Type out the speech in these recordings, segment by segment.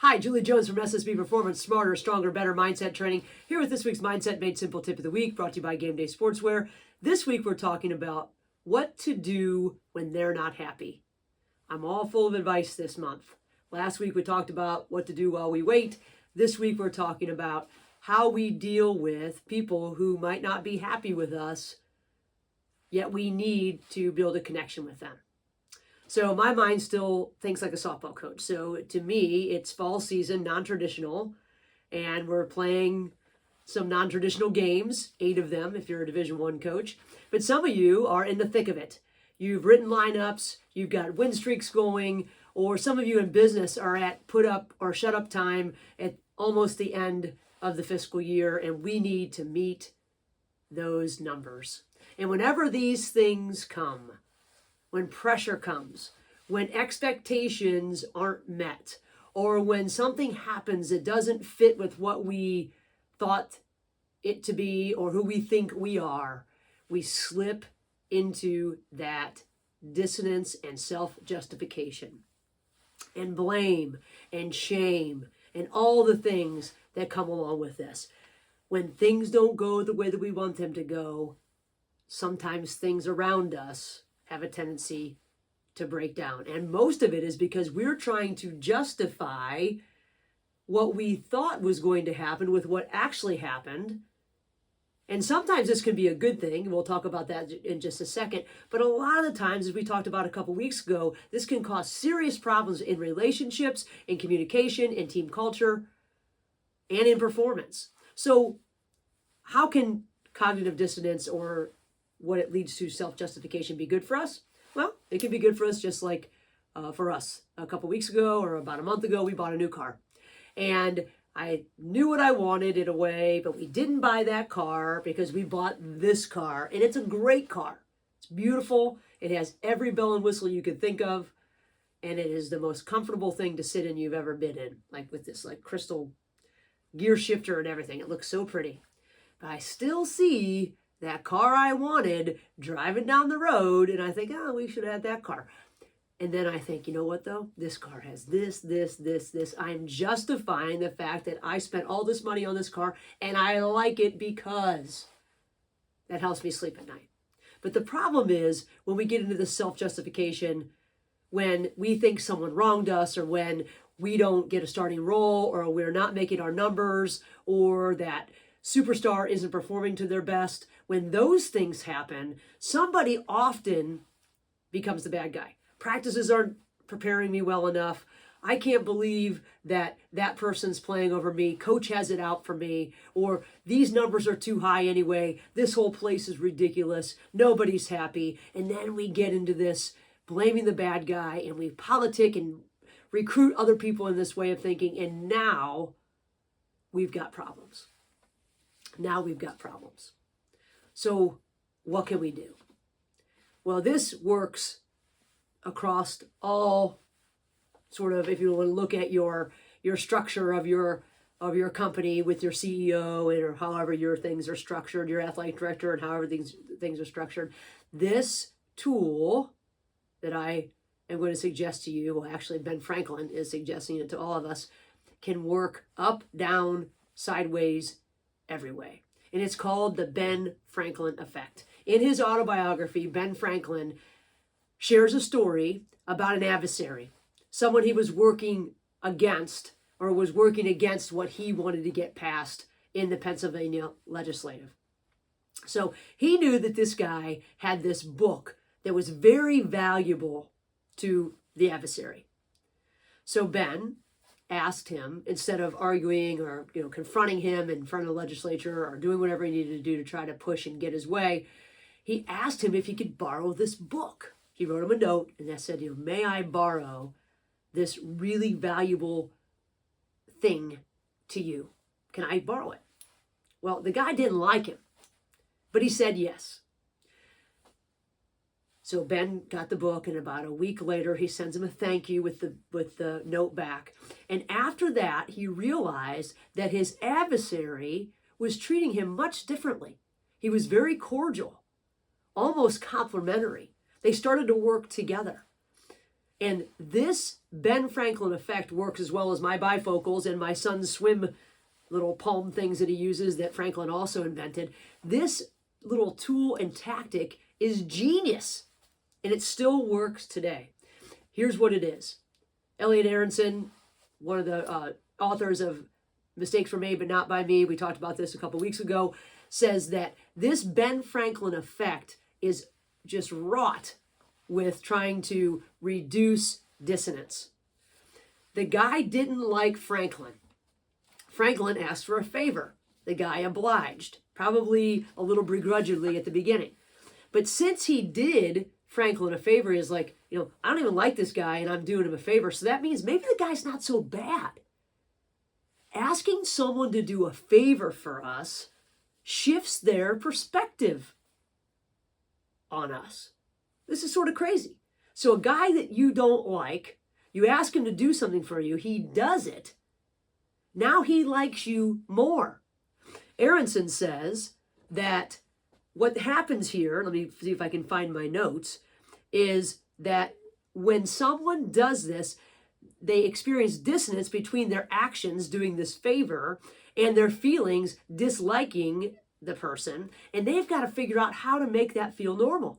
Hi, Julie Jones from SSB Performance, Smarter, Stronger, Better Mindset Training, here with this week's Mindset Made Simple Tip of the Week, brought to you by Game Day Sportswear. This week we're talking about what to do when they're not happy. I'm all full of advice this month. Last week we talked about what to do while we wait. This week we're talking about how we deal with people who might not be happy with us, yet we need to build a connection with them. So my mind still thinks like a softball coach. So to me, it's fall season, non-traditional, and we're playing some non-traditional games, 8 of them if you're a Division I coach. But some of you are in the thick of it. You've written lineups, you've got win streaks going, or some of you in business are at put up or shut up time at almost the end of the fiscal year, and we need to meet those numbers. And whenever these things come, when pressure comes, when expectations aren't met, or when something happens that doesn't fit with what we thought it to be or who we think we are, we slip into that dissonance and self-justification and blame and shame and all the things that come along with this. When things don't go the way that we want them to go, sometimes things around us have a tendency to break down. And most of it is because we're trying to justify what we thought was going to happen with what actually happened. And sometimes this can be a good thing. We'll talk about that in just a second. But a lot of the times, as we talked about a couple weeks ago, this can cause serious problems in relationships, in communication, in team culture, and in performance. So how can cognitive dissonance, or what it leads to, self-justification, be good for us? Well, it can be good for us, just like for us. A couple weeks ago or about a month ago, we bought a new car. And I knew what I wanted in a way, but we didn't buy that car because we bought this car. And it's a great car. It's beautiful. It has every bell and whistle you could think of. And it is the most comfortable thing to sit in you've ever been in. Like with this crystal gear shifter and everything. It looks so pretty. But I still see that car I wanted driving down the road, and I think, oh, we should have had that car. And then I think, you know what though? This car has this. I'm justifying the fact that I spent all this money on this car and I like it because that helps me sleep at night. But the problem is when we get into this self-justification, when we think someone wronged us, or when we don't get a starting role, or we're not making our numbers, or that superstar isn't performing to their best, when those things happen, somebody often becomes the bad guy. Practices aren't preparing me well enough. I can't believe that that person's playing over me. Coach has it out for me. Or these numbers are too high anyway. This whole place is ridiculous. Nobody's happy. And then we get into this blaming the bad guy, and we politic and recruit other people in this way of thinking. And now we've got problems. So what can we do? Well, this works across all sort of, if you want to look at your structure of your company with your CEO, or however your things are structured, your athletic director, and however things are structured. This tool that I am going to suggest to you, well, actually Ben Franklin is suggesting it to all of us, can work up, down, sideways, every way. And it's called the Ben Franklin effect. In his autobiography, Ben Franklin shares a story about an adversary, someone he was working against, or was working against what he wanted to get passed in the Pennsylvania legislative. So he knew that this guy had this book that was very valuable to the adversary. So Ben asked him, instead of arguing or confronting him in front of the legislature or doing whatever he needed to do to try to push and get his way, he asked him if he could borrow this book. He wrote him a note and that said, may I borrow this really valuable thing to you? Can I borrow it? Well, the guy didn't like him, but he said yes. So Ben got the book, and about a week later, he sends him a thank you with the note back. And after that, he realized that his adversary was treating him much differently. He was very cordial, almost complimentary. They started to work together. And this Ben Franklin effect works as well as my bifocals and my son's swim little palm things that he uses that Franklin also invented. This little tool and tactic is genius, and it still works today. Here's what it is. Elliot Aronson, one of the authors of Mistakes Were Made But Not By Me, we talked about this a couple weeks ago, says that this Ben Franklin effect is just wrought with trying to reduce dissonance. The guy didn't like Franklin. Franklin asked for a favor. The guy obliged, probably a little begrudgingly at the beginning. But since he did Franklin a favor, he's like, I don't even like this guy and I'm doing him a favor. So that means maybe the guy's not so bad. Asking someone to do a favor for us shifts their perspective on us. This is sort of crazy. So a guy that you don't like, you ask him to do something for you, he does it. Now he likes you more. Aronson says that what happens here, let me see if I can find my notes, is that when someone does this, they experience dissonance between their actions doing this favor and their feelings disliking the person, and they've got to figure out how to make that feel normal.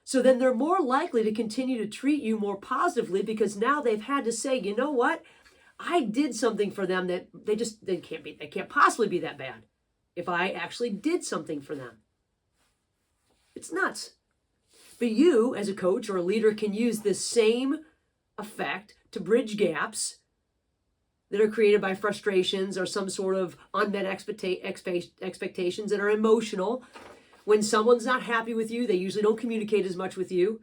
So then they're more likely to continue to treat you more positively because now they've had to say, you know what? I did something for them that they can't possibly be that bad if I actually did something for them. It's nuts. But you, as a coach or a leader, can use this same effect to bridge gaps that are created by frustrations or some sort of unmet expectations that are emotional. When someone's not happy with you, they usually don't communicate as much with you.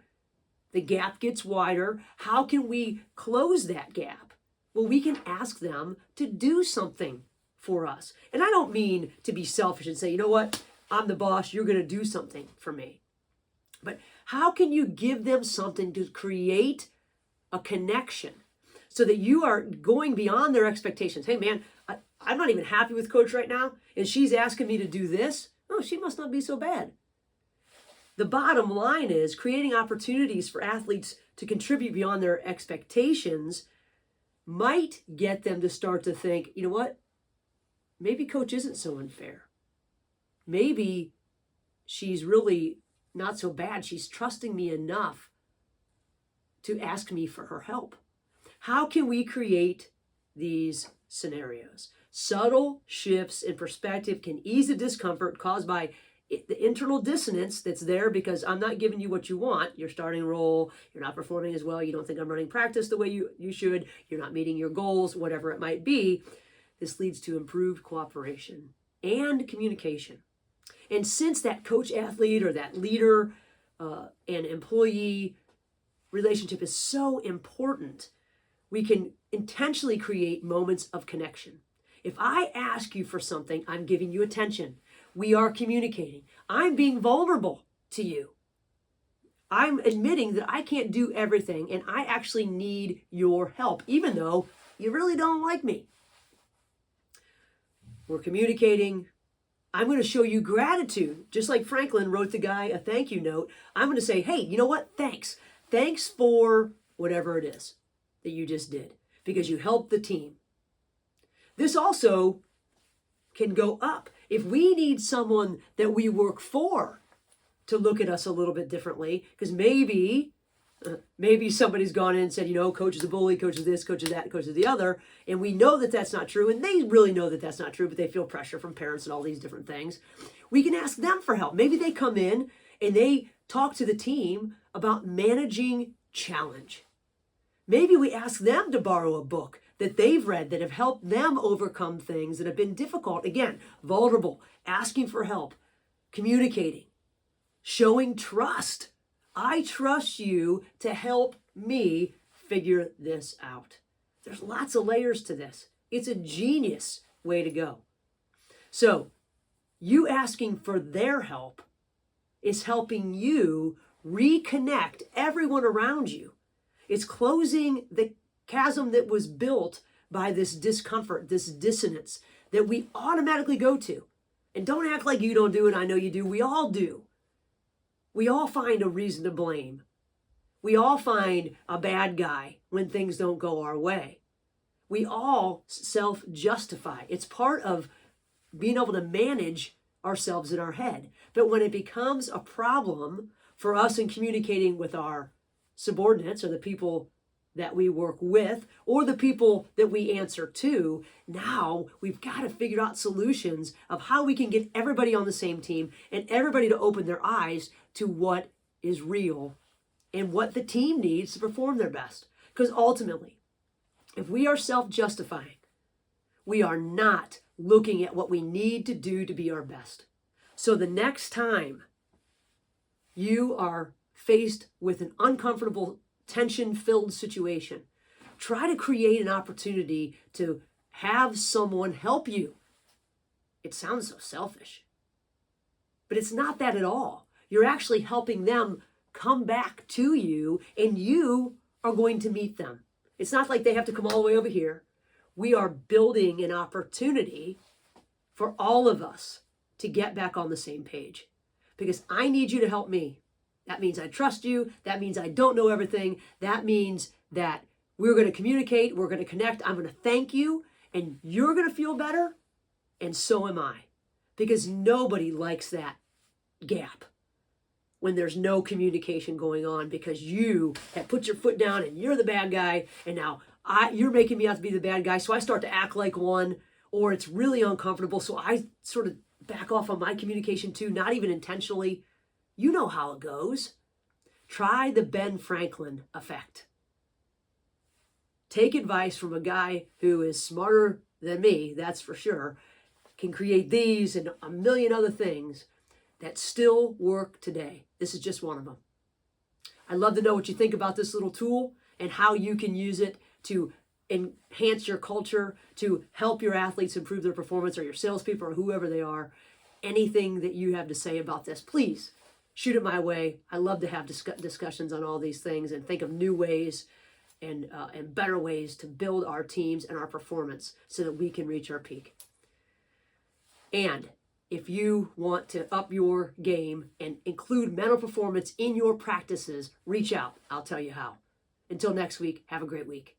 The gap gets wider. How can we close that gap? Well, we can ask them to do something for us. And I don't mean to be selfish and say, you know what, I'm the boss, you're going to do something for me. But how can you give them something to create a connection so that you are going beyond their expectations? Hey, man, I'm not even happy with Coach right now, and she's asking me to do this. Oh, she must not be so bad. The bottom line is creating opportunities for athletes to contribute beyond their expectations might get them to start to think, you know what? Maybe Coach isn't so unfair. Maybe she's really not so bad. She's trusting me enough to ask me for her help. How can we create these scenarios? Subtle shifts in perspective can ease the discomfort caused by the internal dissonance that's there because I'm not giving you what you want. Your starting role, you're not performing as well, you don't think I'm running practice the way you should, you're not meeting your goals, whatever it might be. This leads to improved cooperation and communication. And since that coach-athlete or that leader and employee relationship is so important, we can intentionally create moments of connection. If I ask you for something, I'm giving you attention. We are communicating. I'm being vulnerable to you. I'm admitting that I can't do everything and I actually need your help, even though you really don't like me. We're communicating. I'm going to show you gratitude. Just like Franklin wrote the guy a thank you note, I'm going to say, hey, you know what? Thanks. Thanks for whatever it is that you just did because you helped the team. This also can go up. If we need someone that we work for to look at us a little bit differently, because maybe somebody's gone in and said, Coach is a bully, Coach is this, Coach is that, Coach is the other, and we know that that's not true, and they really know that that's not true, but they feel pressure from parents and all these different things. We can ask them for help. Maybe they come in and they talk to the team about managing challenge. Maybe we ask them to borrow a book that they've read that have helped them overcome things that have been difficult. Again, vulnerable, asking for help, communicating, showing trust. I trust you to help me figure this out. There's lots of layers to this. It's a genius way to go. So, you asking for their help is helping you reconnect everyone around you. It's closing the chasm that was built by this discomfort, this dissonance that we automatically go to. And don't act like you don't do it. I know you do. We all do. We all find a reason to blame. We all find a bad guy when things don't go our way. We all self-justify. It's part of being able to manage ourselves in our head. But when it becomes a problem for us in communicating with our subordinates or the people that we work with or the people that we answer to, now we've got to figure out solutions of how we can get everybody on the same team and everybody to open their eyes to what is real and what the team needs to perform their best. Because ultimately, if we are self-justifying, we are not looking at what we need to do to be our best. So the next time you are faced with an uncomfortable, tension-filled situation, try to create an opportunity to have someone help you. It sounds so selfish, but it's not that at all. You're actually helping them come back to you, and you are going to meet them. It's not like they have to come all the way over here. We are building an opportunity for all of us to get back on the same page, because I need you to help me. That means I trust you. That means I don't know everything. That means that we're going to communicate. We're going to connect. I'm going to thank you, and you're going to feel better, and so am I, because nobody likes that gap when there's no communication going on, because you have put your foot down and you're the bad guy, and now you're making me out to be the bad guy, so I start to act like one, or it's really uncomfortable, so I sort of back off on my communication too, not even intentionally. You know how it goes. Try the Ben Franklin effect. Take advice from a guy who is smarter than me, that's for sure, can create these and a million other things that still work today. This is just one of them. I'd love to know what you think about this little tool and how you can use it to enhance your culture, to help your athletes improve their performance, or your salespeople, or whoever they are. Anything that you have to say about this, please shoot it my way. I love to have discussions on all these things and think of new ways and better ways to build our teams and our performance so that we can reach our peak. And if you want to up your game and include mental performance in your practices, reach out. I'll tell you how. Until next week, have a great week.